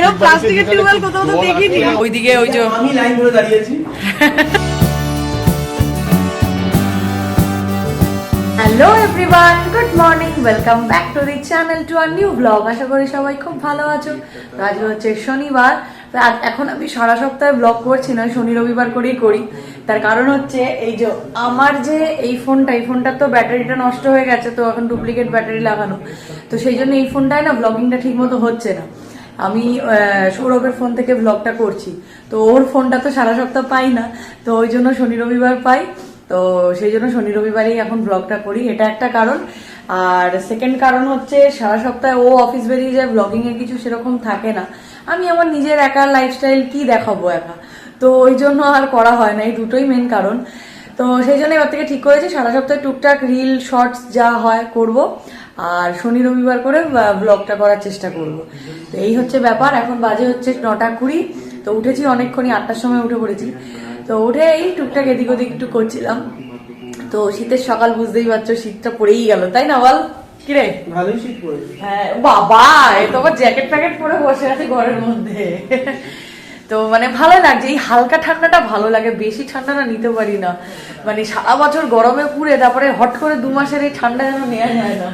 এরকম প্লাস্টিকের টিউবওয়েল কোথাও তো দেখিনি। ওইদিকে ওই যে আমি লাইন ধরে দাঁড়িয়েছি। Hello everyone, good morning, welcome back to the channel to our new vlog. আশা করি সবাই খুব ভালো আছো। তো আজ হচ্ছে শনিবার। তো এখন আমি সারা সপ্তাহে ব্লগ করছি না, শনি রবিবার করেই করি। তার কারণ হচ্ছে এই যে আমার যে এই ফোনটার তো ব্যাটারিটা নষ্ট হয়ে গেছে, তো এখন ডুপ্লিকেট ব্যাটারি লাগানো। তো সেই জন্য এই ফোনটায় না ব্লগিংটা ঠিক মতো হচ্ছে না। আমি সৌরভের ফোন থেকে ব্লগটা করছি, তো ওর ফোনটা তো সারা সপ্তাহ পাই না, তো ওই জন্য শনি রবিবার পাই। তো সেই জন্য শনি রবিবারই এখন ব্লগটা করি, এটা একটা কারণ। আর সেকেন্ড কারণ হচ্ছে সারা সপ্তাহে ও অফিস বেরিয়ে যায়, ব্লগিং এর কিছু সেরকম থাকে না। আমি আমার নিজের একার লাইফস্টাইল কি দেখাবো একা, তো ওই জন্য আর করা হয় না। এই দুটোই মেন কারণ। তো সেই জন্য এবার থেকে ঠিক করেছি সারা সপ্তাহে টুকটাক রিল শর্টস যা হয় করব, আর শনি রবিবার করে ব্লগটা করার চেষ্টা করব। তো এই হচ্ছে ব্যাপার। এখন বাজে হচ্ছে 9:20। তো উঠেছি অনেকক্ষণই, 8টার সময় উঠে পড়েছি। তো উঠে এই টুকটাক এদিক ওদিক একটু করছিলাম। তো শীতের সকাল, বুঝতেই পারছো, শীতটা পড়েই গেল, তাই না বল? কিরে, ভালোই শীত পড়েছে। হ্যাঁ বাবা, এ তো আবার জ্যাকেট ফ্যাকেট পরে বসে আছে ঘরের মধ্যে। তো মানে ভালো লাগছে, এই হালকা ঠান্ডাটা ভালো লাগে, বেশি ঠান্ডা না নিতে পারি না। মানে সারা বছর গরমে পুড়ে তারপরে হট করে 2 মাসের এই ঠান্ডা যেন নেওয়া যায় না।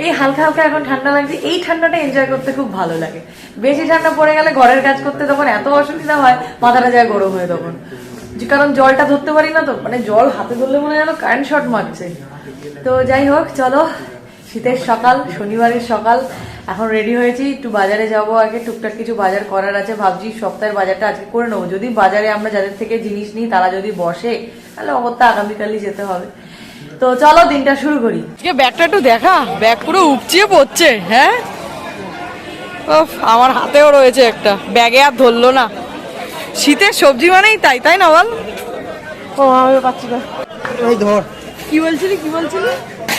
এই হালকা হালকা এখন ঠান্ডা লাগছে, এই ঠান্ডাটা এনজয় করতে খুব ভালো লাগে। বেশি ঠান্ডা পড়ে গেলে ঘরের কাজ করতে তখন এত অসুবিধা হয়, মাথাটা যায় গরম হয়ে তখন। কারণ জলটা ধরতে পারি না, তো মানে জল হাতে ধরলে মনে হয় যেন কারেন্ট শর্ট মারছে। তো যাই হোক, চলো, শীতের সকাল, শনিবারের সকাল, এখন রেডি হয়েছি, একটু বাজারে যাবো। আগে টুকটাক কিছু বাজার করার আছে, ভাবছি সপ্তাহের বাজারটা আজকে করে নেবো। যদি বাজারে আমরা যাদের থেকে জিনিস নিই তারা যদি বসে, তাহলে অগত্যা আগামীকালই যেতে হবে। তো চলো দিনটা শুরু করি। ব্যাগটা একটু দেখা, ব্যাগ পুরো উপচিয়ে পড়ছে। হ্যাঁ, আমার হাতেও রয়েছে একটা, ব্যাগে আর ধরলো না। শীতের সবজি মানেই তাই, তাই না বল? ও আমি পাচ্ছি না। এই ধর, কি বলছিলি?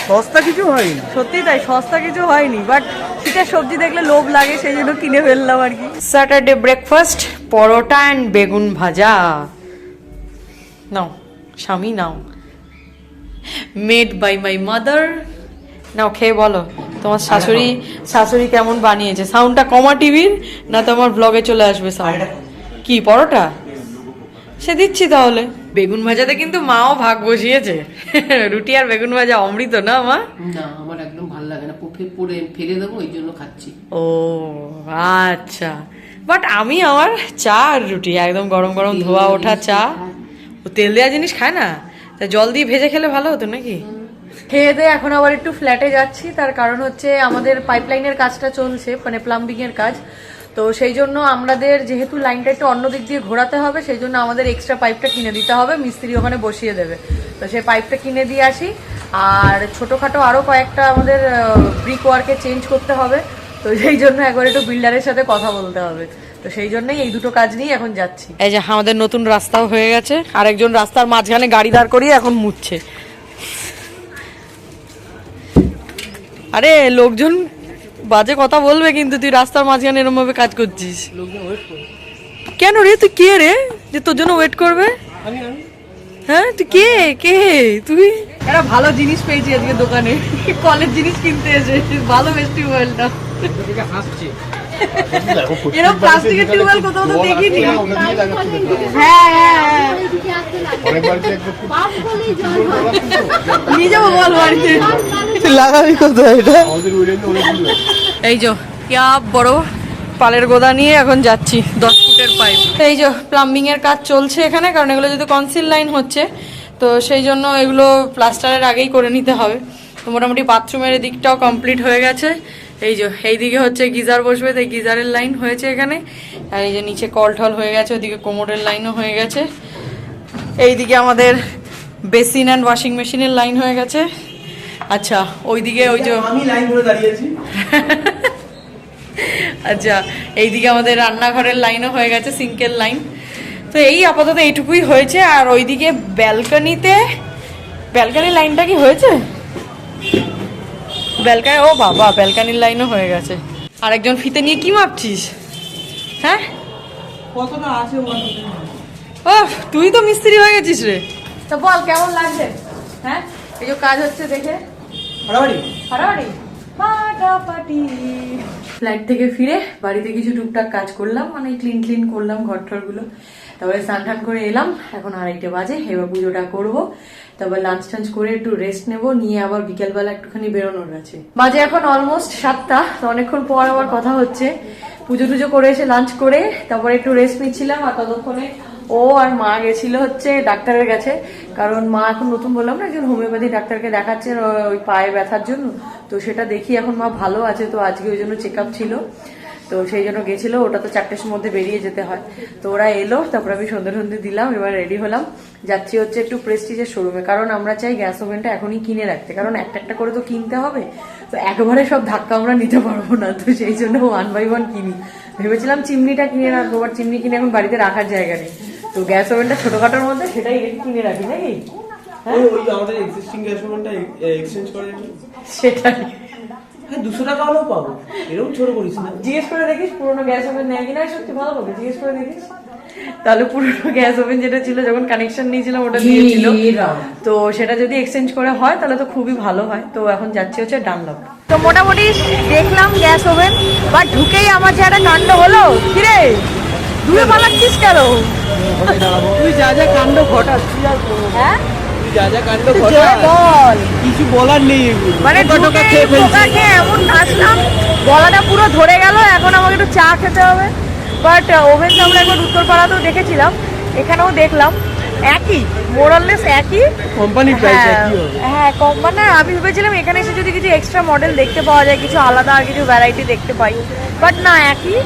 সস্তা কিছু হয়নি। সত্যি তাই, সস্তা কিছু হয়নি, বাট শীতের সবজি দেখলে লোভ লাগে, সেই জন্য কিনে ফেললাম আর কি। স্যাটারডে ব্রেকফাস্ট, পরোটা অ্যান্ড বেগুন ভাজা। নাও স্বামী, নাও, মেড বাই মাই মাদার। নাও খেয়ে বলো তোমার শাশুড়ি কেমন বানিয়েছে। সাউন্ডটা কমা টিভির, না তোমার ব্লগে চলে আসবে সাউন্ড। কি পরোটা? সে দিচ্ছি তাহলে। বেগুন ভাজাতে কিন্তু মাও ভাগ বসিয়েছে। রুটি আর বেগুন ভাজা অমৃত না মা? না, আমার একদম ভালো লাগে না, পড়ে ফেলে দেবো, এই জন্য খাচ্ছি। ও আচ্ছা, বাট আমি আমার চা আর রুটি, একদম গরম গরম ধোয়া ওঠা চা। ও তেল দেওয়া জিনিস খায় না, তা জল দিয়ে ভেজে খেলে ভালো হতো নাকি? খেয়ে দিয়ে এখন আবার একটু ফ্ল্যাটে যাচ্ছি। তার কারণ হচ্ছে আমাদের পাইপলাইনের কাজটা চলছে, মানে প্লাম্বিং এর কাজ। তো সেই জন্য আমাদের যেহেতু লাইনটা একটু অন্য দিক দিয়ে ঘোরাতে হবে, সেই জন্য আমাদের এক্সট্রা পাইপটা কিনে দিতে হবে, মিস্ত্রি ওখানে বসিয়ে দেবে। তো সেই পাইপটা কিনে দিয়ে আসি। আর ছোটোখাটো আরও কয়েকটা আমাদের ব্রিক ওয়ার্কে চেঞ্জ করতে হবে। তো সেই জন্য একবার একটু বিল্ডারের সাথে কথা বলতে হবে। তো সেই জন্যই এই দুটো কাজ নিয়ে এখন যাচ্ছি। এই যে আমাদের নতুন রাস্তাও হয়ে গেছে, আরেকজন রাস্তার মাঝখানে গাড়ি দাঁড় করিয়ে এখন মুছছে। আরে লোকজন বাজে কথা বলবে কিন্তু, তুই রাস্তার মাঝখানে এরকম ভাবে কাজ করছিস। কেন রে, তুই কে রে যে তোর জন্য ওয়েট করবে? হ্যাঁ, তুই কে তুই? একটা ভালো জিনিস পেয়েছি আজকে দোকানে, কলের জিনিস কিনতে এসে। ভালো ফেস্টিভ্যালটা, এরকম প্লাস্টিকের টিউবওয়েল কোথাও তো দেখিনি। হ্যাঁ, নিয়ে যাবো বল বাড়িতে, লাগাবি কোথায় এটা? এই যে ইয়া বড় পালের গোদা নিয়ে এখন যাচ্ছি, 10 ফুটের পাইপ। এই যে প্লাম্বিং এর কাজ চলছে এখানে, কারণ এগুলো যদি কনসিল লাইন হচ্ছে, তো সেই জন্য এগুলো প্লাস্টারের আগেই করে নিতে হবে। তো মোটামুটি বাথরুমের দিকটাও কমপ্লিট হয়ে গেছে। এই যে এইদিকে হচ্ছে গিজার বসবে, তাই গিজারের লাইন হয়েছে এখানে। আর এই যে নিচে কল টল হয়ে গেছে, ওইদিকে কোমোডের লাইনও হয়ে গেছে। এইদিকে আমাদের বেসিন অ্যান্ড ওয়াশিং মেশিনের লাইন হয়ে গেছে। আচ্ছা ওইদিকে ওই যে আমি লাইন ধরে দাঁড়িয়েছি। আচ্ছা এইদিকে আমাদের রান্নাঘরের লাইনও হয়ে গেছে, সিঙ্কের লাইন। তো এই আপাতত এইটুকুই হয়েছে। আর ওইদিকে ব্যালকানির লাইনটা কি হয়েছে? ব্যালকানি, ও বাবা, ব্যালকানির লাইনও হয়ে গেছে। আর একজন ফিতে নিয়ে কি মাপছিস? হ্যাঁ, কতটা আছে? ও তুই তো মিস্ত্রি হয়ে গেছিস রে। তো বল কেমন লাগছে? হ্যাঁ, এই যে কাজ হচ্ছে দেখে। হারাবাড়ি হারাবাড়ি ফাটাফাটি। ফ্লাইট থেকে ফিরে বাড়িতে কিছু টুকটাক কাজ করলাম, মানে ক্লিন করলাম ঘর টরগুলো, তারপরে স্নান টান করে এলাম। এখন 2:30 বাজে, এবার পুজোটা করবো, তারপর লাঞ্চ টাঞ্চ করে একটু রেস্ট নেবো, নিয়ে আবার বিকেলবেলা একটুখানি বেরোনোর আছে। বাজে এখন অলমোস্ট 7টা, তো অনেকক্ষণ পর আবার কথা হচ্ছে। পুজো টুজো করে এসে লাঞ্চ করে তারপরে একটু রেস্ট নিচ্ছিলাম, আর ততক্ষণে ও আর মা গেছিল হচ্ছে ডাক্তারের কাছে, কারণ মা এখন নতুন বললাম না একজন হোমিওপ্যাথি ডাক্তারকে দেখাচ্ছেন ওই পায়ে ব্যথার জন্য, তো সেটা দেখি এখন মা ভালো আছে, তো আজকে ওই জন্য চেক আপ ছিল, তো সেই জন্য গেছিল। ওটা তো 4টের মধ্যে বেরিয়ে যেতে হয়, তো ওরা এলো, তারপর আমি সন্ধে দিলাম, এবার রেডি হলাম, যাচ্ছি হচ্ছে একটু প্রেস্টিজের শোরুমে, কারণ আমরা চাই গ্যাস ওভেনটা এখনই কিনে রাখতে, কারণ একটা করে তো কিনতে হবে, তো একবারে সব ধাক্কা আমরা নিতে পারবো না, তো সেই জন্য 1 by 1 কিনি। ভেবেছিলাম চিমনিটা কিনে রাখবো, বাট চিমনি কিনে এখন বাড়িতে রাখার জায়গা নেই, তো গ্যাস ওভেনটা ছোটখাটোর মধ্যে সেটাই কিনে রাখি নাকি। ওই আমাদের এক্সিস্টিং গ্যাস ওভেনটা এক্সচেঞ্জ করে নিই। সেটাই, 200 টাকা হলেও পাবো, এরকম ছোট করিস না। জিজ্ঞেস করে দেখিস পুরোনো গ্যাস ওভেন নেয় কিনা, সত্যি ভালো হবে, জিজ্ঞেস করে দেখিস। তাহলে পুরোনো গ্যাস ওভেন যেটা ছিল যখন কানেকশন নিয়েছিলাম ওটা দিয়েছিল, তো সেটা যদি এক্সচেঞ্জ করে হয় তাহলে তো খুবই ভালো হয়। তো এখন যাচ্ছে হচ্ছে ডানলপ। তো মোটামুটি দেখলাম গ্যাস ওভেন, বাট ঢুকেই আমার যে একটা কাণ্ড হলো, কিরে দূরে পালাচ্ছিস কেন? তুই যা যা কাণ্ড ঘটাচ্ছিস আর হ্যাঁ তুই যা যা কাণ্ড জোরে ঘটাস বল। কিছু বলার নেই, মানে টোকা খেয়ে পোকা খেয়ে এমন নাচলাম, গলাটা পুরো ধরে গেল, এখন আমাকে একটু চা খেতে হবে। বাট ওভেন তো আমরা একবার উত্তরপাড়াতেও দেখেছিলাম, এখানেও দেখলাম একই, মোরাললেস একই কোম্পানি প্রাইস একই হবে। হ্যাঁ কম, মানে আমি ভেবেছিলাম এখানে এসে যদি কিছু এক্সট্রা মডেল দেখতে পাওয়া যায়, কিছু আলাদা আর কিছু ভ্যারাইটি দেখতে পাই, বাট না একই।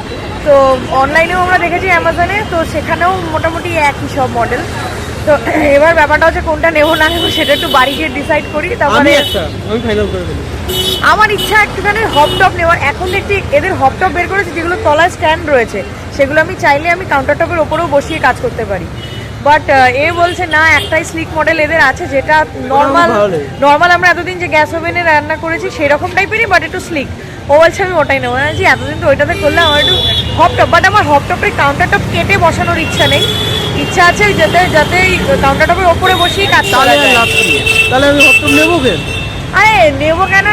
তো অনলাইনেও আমরা দেখেছি অ্যামাজনে, তো সেখানেও মোটামুটি একই সব মডেল। তো এবার ব্যাপারটা হচ্ছে কোনটা নেবো না নেবো সেটা একটু বাড়ি গিয়ে ডিসাইড করি, তারপরে আমি ফাইনাল করে দিলাম। আমার ইচ্ছা একটুখানি হপটপ নেওয়ার। এখন দেখছি এদের হপটপ বের করেছে যেগুলো তলায় স্ট্যান্ড রয়েছে, সেগুলো আমি চাইলে আমি কাউন্টার টপের ওপরেও বসিয়ে কাজ করতে পারি, বাট এ বলছে না একটাই স্লিক মডেল এদের আছে, যেটা নর্মাল আমরা এতদিন যে গ্যাস ওভেনে রান্না করেছি সেরকম টাইপেরই, বাট একটু স্লিক। ও বলছে আমি ওটাই নেবো, না যে এতদিন তো ওইটাতে করলে আমার একটু হপটপ, বাট আমার হপটপের কাউন্টার টপ কেটে বসানোর ইচ্ছা নেই, ইচ্ছা আছে যাতে কাউন্টার টপের ওপরে বসিয়ে কাজ করা যায়। তাহলে আমি হপটপ নেবো কেন? আরে নেবো কেন,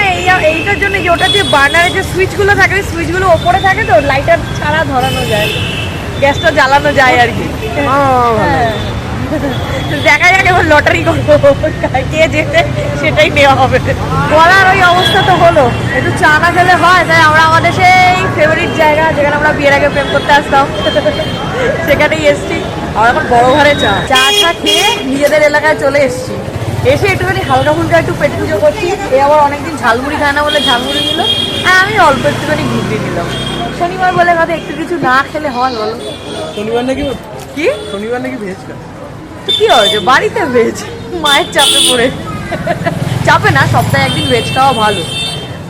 এইটার জন্য যে ওটা যে বার্নারের যে সুইচগুলো থাকে, ওই সুইচগুলো ওপরে থাকে, তো লাইটার ছাড়া ধরানো যায়, গ্যাসটা জ্বালানো যায় আর কি। হ্যাঁ। দেখা যাক এবার লটারি করবো, কে যেতে সেটাই নেওয়া হবে। বলার ওই অবস্থা তো হলো, একটু চা না খেলে হয়, তাই আমরা আমাদের সেই ফেভারিট জায়গা যেখানে আমরা বিয়ের আগে প্রেম করতে আসতাম সেখানেই এসছি। আর এখন বড় ঘরে চা খেয়ে নিজেদের এলাকায় চলে এসছি, এসে একটুখানি হালকা ফুলকা একটু পেট পুজো করছি। এ আবার অনেকদিন ঝালমুড়ি খায় না বলে ঝালমুড়ি নিল, আর আমি অল্প একটুখানি ঘুগনি নিলাম। শনিবার বলে কথা একটু কিছু না খেলে হয় বলো? শনিবার নাকি কি শনিবার নাকি ভেজ খা? তো কি হয়েছে, বাড়িতে ভেজ, মায়ের চাপে পড়ে, চাপে না, সপ্তাহে একদিন ভেজ খাওয়া ভালো।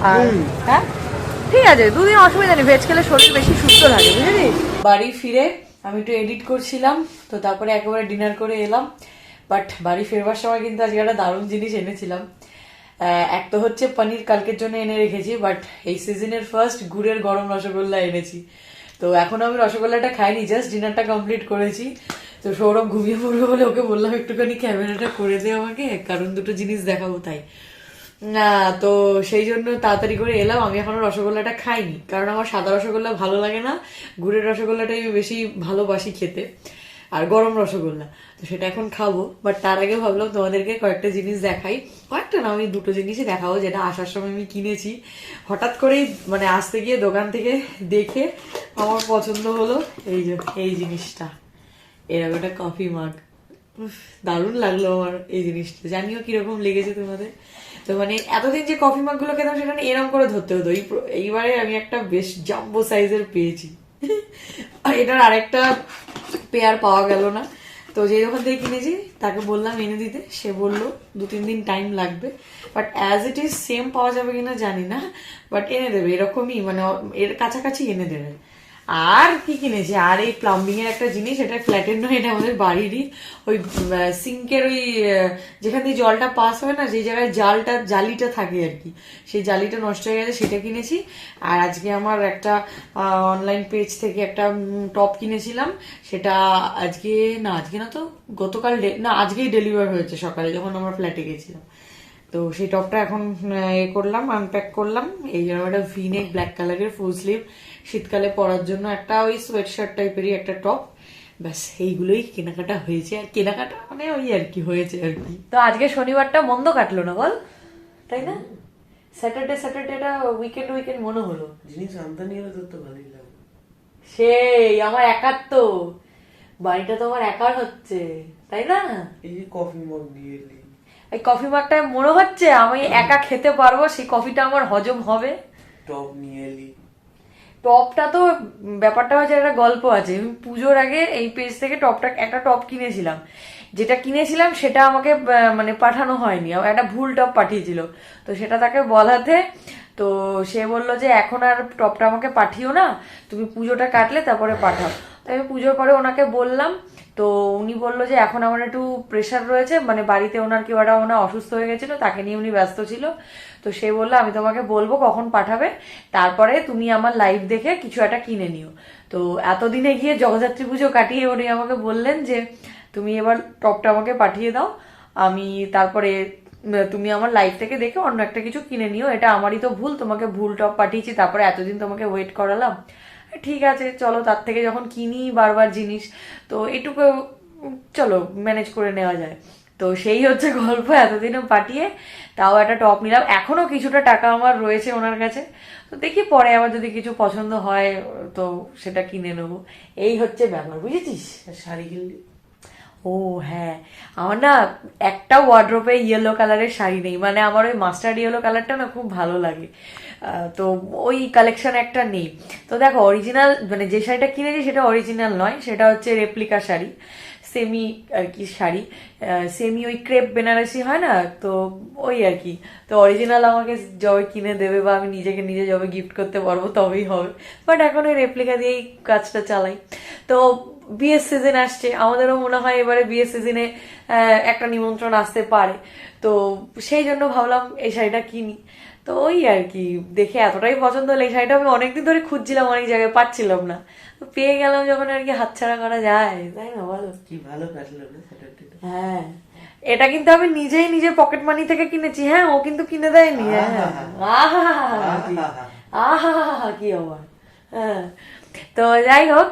আর হ্যাঁ ঠিক আছে, 2 দিন অসুবিধা নেই, ভেজ খেলে শরীর বেশি সুস্থ থাকে, বুঝলি। বাড়ি ফিরে আমি একটু এডিট করছিলাম, তো তারপরে একেবারে ডিনার করে এলাম। বাট বাড়ি ফেরবার সময় কিন্তু আজকে একটা দারুণ জিনিস এনেছিলাম। এক তো হচ্ছে পনির কালকের জন্য এনে রেখেছি, বাট এই সিজনের ফার্স্ট গুড়ের গরম রসগোল্লা এনেছি। তো এখনো আমি রসগোল্লাটা খাইনি, জাস্ট ডিনারটা কমপ্লিট করেছি। তো সৌরভ ঘুমিয়ে পড়বে বলে ওকে বললাম একটুখানি ক্যামেরাটা করে দে আমাকে, কারণ দুটো জিনিস দেখাবো তাই। না তো সেই জন্য তাড়াতাড়ি করে এলাম। আমি এখনো রসগোল্লাটা খাইনি, কারণ আমার সাদা রসগোল্লা ভালো লাগে না, গুড়ের রসগোল্লাটাই বেশি ভালোবাসি খেতে, আর গরম রসগোল্লা, তো সেটা এখন খাবো। বাট তার আগে ভাবলাম তোমাদেরকে কয়েকটা জিনিস দেখাই, কয়েকটা না আমি 2টো জিনিসই দেখাবো, যেটা আসার সময় আমি কিনেছি। হঠাৎ করেই মানে আসতে গিয়ে দোকান থেকে দেখে আমার পছন্দ হলো। এই জিনিসটা, এরকম একটা কফি মাগ, দারুণ লাগলো আমার এই জিনিসটা, জানিও কিরকম লেগেছে তোমাদের। তো মানে এতদিন যে কফি মাগ গুলো খেতাম সেখানে এরকম করে ধরতে হতো, এইবারে আমি একটা বেশ জাম্বো সাইজের পেয়েছি। আর এটার আরেকটা পেয়ার পাওয়া গেল না, তো যে দোকান থেকে কিনেছি তাকে বললাম এনে দিতে, সে বললো 2-3 দিন টাইম লাগবে, but as it is same পাওয়া যাবে কিনা জানি না, বাট এনে দেবে, এরকমই মানে এর কাছাকাছি এনে দেবে। আর কি কিনেছি, আর এই প্লাম্বিং এর একটা জিনিস, এটা ফ্ল্যাটের নয়, এটা আমাদের বাড়িরই, ওই সিঙ্কের ওই যেখান দিয়ে জলটা পাস হয় না, সেই জায়গায় জালিটা থাকে আর কি, সেই জালিটা নষ্ট হয়ে গেছে, সেটা কিনেছি। আর আজকে আমার একটা অনলাইন পেজ থেকে একটা টপ কিনেছিলাম, সেটা আজকে না তো গতকাল না আজকেই ডেলিভার হয়েছে সকালে যখন আমরা ফ্ল্যাটে গেছিলাম। তো সেই টপটা এখন করলাম, আনপ্যাক করলাম। এই জন্য একটা ভিনেক ব্ল্যাক কালারের ফুল স্লিভ, শীতকালে পরার জন্য একটা ওই সোয়েট শার্ট টাইপেরই একটা টপ। ব্যাস এইগুলোই কেনাকাটা হয়েছে, আর কেনাকাটা মানে ওই আর কি হয়েছে আর কি। তো আজকে শনিবারটা মন্দ কাটলো না বল, তাই না? স্যাটারডেটা উইকেন্ড মনে হলো। জিনিস আনতে নিয়ে তোর তো ভালোই লাগে। সেই আমার একার তো, বাড়িটা তো আমার একার হচ্ছে, তাই না? এই যে কফি মগ নিয়ে এলি, এই কফি মাগটা মনে হচ্ছে আমি একা খেতে পারবো, সেই কফিটা আমার হজম হবে। টপ নিয়ে এলি, টপটা তো ব্যাপারটা হচ্ছে একটা গল্প আছে। আমি পুজোর আগে এই পেজ থেকে একটা টপ কিনেছিলাম, যেটা কিনেছিলাম সেটা আমাকে মানে পাঠানো হয়নি, একটা ভুল টপ পাঠিয়েছিল। তো সেটা তাকে বলাতে তো সে বললো যে এখন আর টপটা আমাকে পাঠিও না, তুমি পুজোটা কাটলে তারপরে পাঠাও। তাই আমি পুজোর পরে ওনাকে বললাম, তো উনি বললো যে এখন আমার একটু প্রেশার রয়েছে, মানে বাড়িতে ওনার কেউ একটা ওনার অসুস্থ হয়ে গেছিল, তাকে নিয়ে উনি ব্যস্ত ছিল। তো সে বললো আমি তোমাকে বলবো কখন পাঠাবে, তারপরে তুমি আমার লাইভ দেখে কিছু একটা কিনে নিও। তো এতদিনে গিয়ে জগদ্ধাত্রী পুজো কাটিয়ে উনি আমাকে বললেন যে তুমি এবার টপটা আমাকে পাঠিয়ে দাও, আমি তারপরে তুমি আমার লাইভ থেকে দেখে অন্য একটা কিছু কিনে নিও, এটা আমারই তো ভুল, তোমাকে ভুল টপ পাঠিয়েছি, তারপরে এতদিন তোমাকে ওয়েট করালাম। ঠিক আছে চলো, তার থেকে যখন কিনি বারবার জিনিস, তো এটুকু চলো ম্যানেজ করে নেওয়া যায়। তো সেই হচ্ছে গল্প, এতদিনে পাঠিয়ে তাও একটা টপ নিলাম। এখনো কিছুটা টাকা আমার রয়েছে ওনার কাছে, তো দেখি পরে আবার যদি কিছু পছন্দ হয় তো সেটা কিনে নেবো। এই হচ্ছে ব্যাপার, বুঝেছিস? শাড়ি কিনলি? ও হ্যাঁ, আমার না একটা ওয়ার্ড্রোপে ইয়েলো কালারের শাড়ি নেই, মানে আমার ওই মাস্টার্ড ইয়েলো কালারটা না খুব ভালো লাগে, তো ওই কালেকশন একটা নেই। তো দেখো অরিজিনাল মানে যে শাড়িটা কিনেছি সেটা অরিজিনাল নয়, সেটা হচ্ছে রেপ্লিকা শাড়ি, সেমি আর কি শাড়ি, সেমি ওই ক্রেপ বেনারসি হয় না, তো ওই আর কি। তো অরিজিনাল আমাকে যবে কিনে দেবে বা আমি নিজেকে নিজে যবে গিফট করতে পারবো তবেই হবে, বাট এখন ওই রেপ্লিকা দিয়েই কাজটা চালাই। তো বিয়ের সিজন আসছে, আমাদেরও মনে হয় এবারে বিয়ের সিজনে একটা নিমন্ত্রণ আসতে পারে, তো সেই জন্য ভাবলাম এই শাড়িটা কিনি। তো ওই আর কি, দেখে এতটাই পছন্দ হলো, এই শাড়িটা আমি অনেকদিন ধরে খুঁজছিলাম, অনেক জায়গায় পাচ্ছিলাম না, তো পেয়ে গেলাম যখন আর কি হাতছাড়া করা যায়, তাই না বলো? কি ভালো কাটলো না স্যাটারডেটা। হ্যাঁ, এটা কিন্তু আমি নিজেই নিজের পকেট মানি থেকে কিনেছি, হ্যাঁ ও কিন্তু কিনে দেয়নি। আহা কি আবার। হ্যাঁ, তো যাই হোক,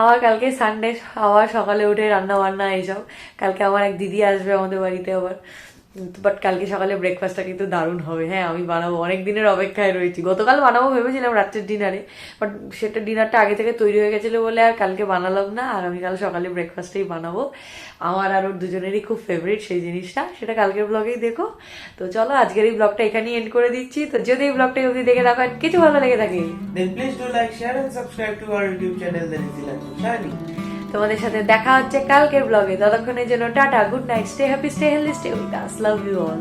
আমার কালকে সানডে, আবার সকালে উঠে রান্না বান্না এইসব। কালকে আমার এক দিদি আসবে আমাদের বাড়িতে আবার, বাট কালকে সকালে ব্রেকফাস্টটা কিন্তু দারুণ হবে। হ্যাঁ আমি বানাবো, অনেক দিনের অপেক্ষায় রয়েছি। গতকাল বানাবো ভেবেছিলাম রাত্রের ডিনারে, বাট সেটা ডিনারটা আগে থেকে তৈরি হয়ে গেছিলো বলে আর কালকে বানালাম না। আগামীকাল সকালে ব্রেকফাস্টেই বানাবো, আমার আর ওর দুজনেরই খুব ফেভারিট সেই জিনিসটা, সেটা কালকের ব্লগেই দেখো। তো চলো আজকের এই ব্লগটা এখানেই এন্ড করে দিচ্ছি। তো যদি এই ব্লগটা অবধি দেখে রাখো আর কিছু ভালো লেগে থাকে, Then please do like, share and subscribe to our YouTube channel, The Easy Life of Shani. তোমাদের সাথে দেখা হচ্ছে কালকের ব্লগে। ততক্ষণের জন্য ta-ta, good night, stay happy, stay healthy, stay with us, love you all.